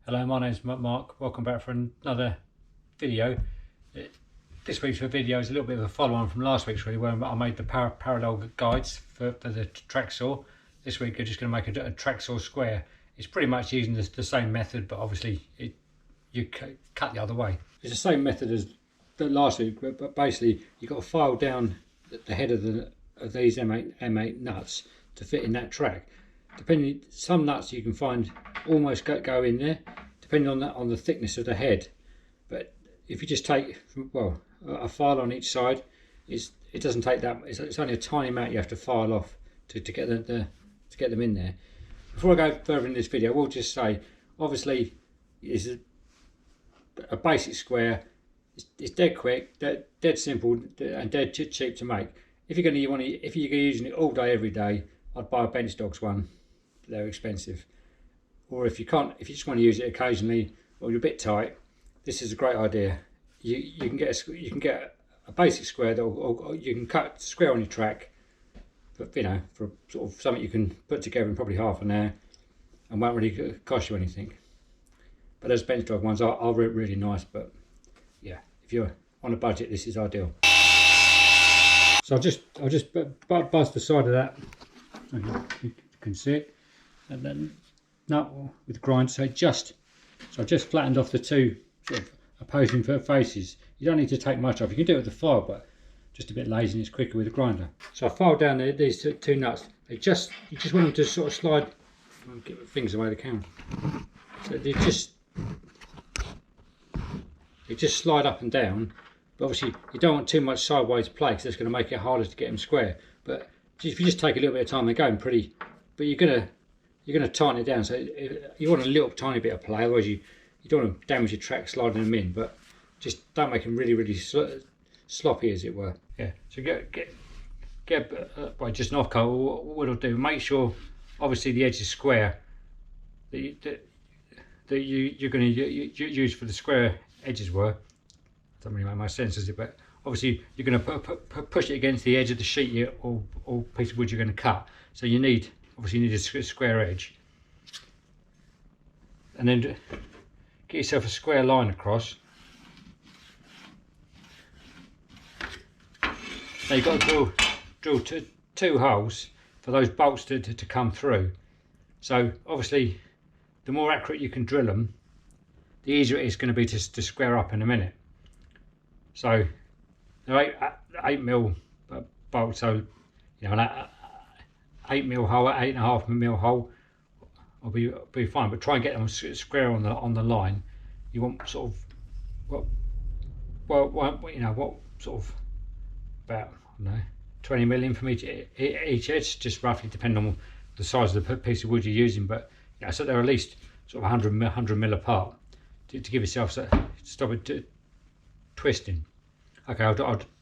Hello, my name's Mark. Welcome back for another video. This week's video is a little bit of a follow-on from last week's, really, where I made the parallel guides for the Tracksaw. This week I'm just going to make a Tracksaw square. It's pretty much using the same method, but obviously you cut the other way. It's the same method as the last week, but basically you've got to file down the head of these M8 nuts to fit in that track. Depending, some nuts you can find almost go in there, depending on the thickness of the head. But if you just take a file on each side, it doesn't take that. It's only a tiny amount you have to file off to get to get them in there. Before I go further in this video, we'll just say, obviously, it's a basic square. It's dead quick, dead simple, and dead cheap to make. If you're using it all day every day, I'd buy a Bench Dogs one. They're expensive. Or if you just want to use it occasionally, or you're a bit tight, this is a great idea. You can get a basic square or you can cut square on your track, but for sort of something you can put together in probably half an hour, and won't really cost you anything. But those Bench Dog ones are really nice. But yeah, if you're on a budget, this is ideal. So I'll just buzz the side of that, so you can see it, and then nut with grind. So I just flattened off the two sort of opposing faces. You don't need to take much off. You can do it with the file, but just a bit lazy and it's quicker with a grinder. So I filed down these two nuts. You just want them to sort of slide. I'll get my fingers away the camera. So they just slide up and down. But obviously you don't want too much sideways play, because that's going to make it harder to get them square. But if you just take a little bit of time, they're going pretty. But you're gonna tighten it down. So you want a little tiny bit of play. Otherwise you don't want to damage your track sliding them in. But just don't make them really sloppy, as it were. Yeah. So get by just an off cut. What I'll do, make sure obviously the edge is square. That you're going to use for the square edges were. Doesn't really make much sense, does it? But obviously you're going to push it against the edge of the sheet or piece of wood you're going to cut. So you need a square edge, and then get yourself a square line across. Now you've got to drill two holes for those bolts to come through. So obviously the more accurate you can drill them, the easier it is going to be to square up in a minute. So they're 8mm bolt, so an 8mm hole, 8.5mm hole will be fine. But try and get them square on the line. You want sort of what sort of about 20mm in from each edge, just roughly, depending on the size of the piece of wood you're using. But so they're at least sort of 100mm apart to give yourself stop it twisting. Okay, I'll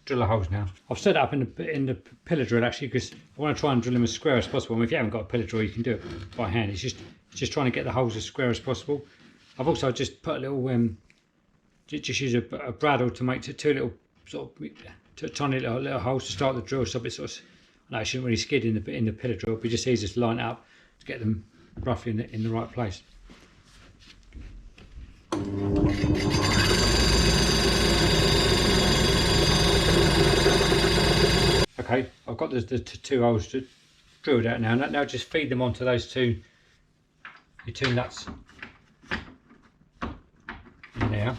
drill the holes now. I've set it up in the pillar drill, actually, because I want to try and drill them as square as possible. And if you haven't got a pillar drill, you can do it by hand. It's just trying to get the holes as square as possible. I've also just put a little just use a bradawl to make two little sort of tiny little holes to start the drill, so it sort of, no, it shouldn't really skid in the pillar drill, but just easy to line it up to get them roughly in the right place. Okay, I've got the two holes drilled out now. Now just feed them onto those your two nuts in there.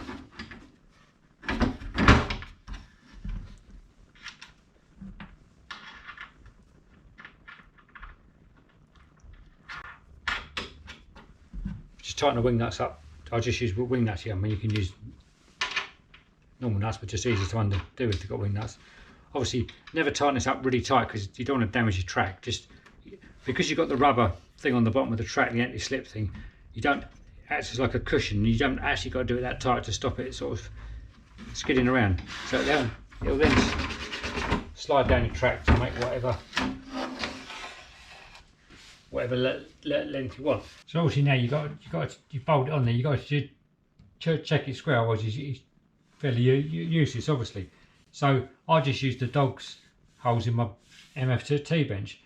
Just tighten the wing nuts up. I'll just use wing nuts here. I mean, you can use normal nuts, but just easy to undo if you've got wing nuts. Obviously, never tighten this up really tight, because you don't want to damage your track. Just because you've got the rubber thing on the bottom of the track, the anti-slip thing, you don't acts as like a cushion. You don't actually got to do it that tight to stop it sort of skidding around. So it'll then slide down your track to make whatever length you want. So obviously now you bolt it on there. You got to check it square, otherwise it's fairly useless, obviously. So I just use the dog's holes in my MFT bench.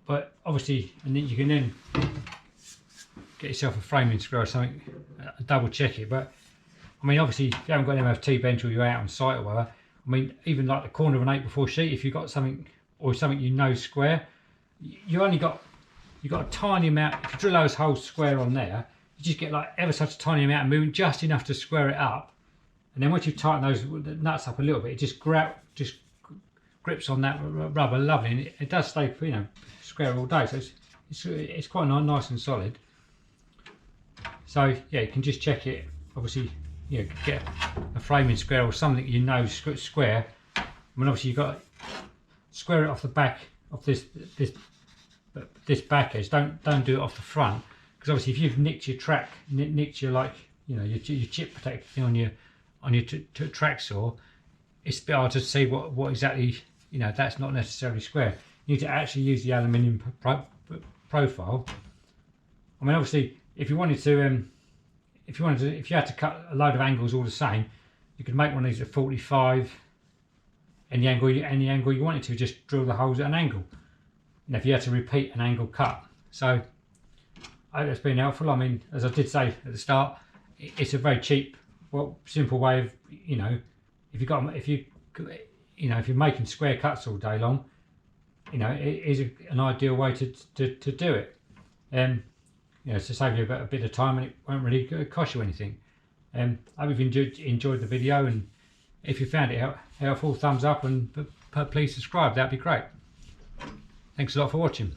But obviously, and then you can get yourself a framing screw or something, double check it. But I mean, obviously, if you haven't got an MFT bench or you're out on site or whatever, I mean, even like the corner of an 8x4 sheet, if you've got something or something you know square, you've got a tiny amount. If you drill those holes square on there, you just get like ever such a tiny amount of movement, just enough to square it up. And then once you tighten those nuts up a little bit, it just grips on that rubber lovely, and it does stay, you know, square all day. So it's quite nice and solid. So yeah, you can just check it. Obviously, you know, get a framing square or something you know square. I mean, obviously you've got to square it off the back of this back edge. Don't do it off the front, because obviously if you've nicked your track, nicked your, like, you know, your chip protector thing on your Tracksaw, it's a bit hard to see what exactly, you know, that's not necessarily square. You need to actually use the aluminium profile. I mean, obviously, if you wanted to, if you had to cut a load of angles all the same, you could make one of these at 45, any angle you wanted to, just drill the holes at an angle. And if you had to repeat an angle cut. So I hope that's been helpful. I mean, as I did say at the start, it's a very cheap, simple way of, you know, if you're making square cuts all day long, you know, it is an ideal way to do it. You know, to save you a bit of time, and it won't really cost you anything. I hope you've enjoyed the video, and if you found it helpful, thumbs up, and please subscribe. That'd be great. Thanks a lot for watching.